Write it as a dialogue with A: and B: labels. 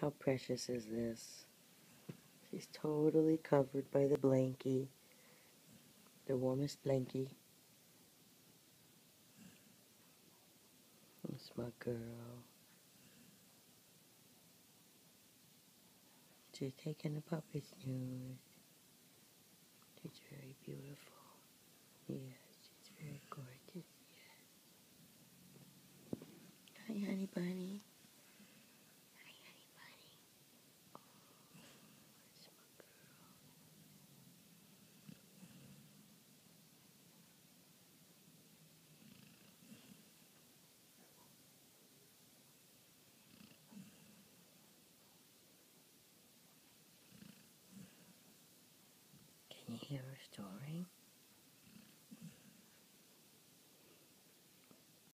A: How precious is this? She's totally covered by the blankie, the warmest blankie. That's my girl. She's taking a puppy snooze. She's very beautiful. Yes, she's very gorgeous.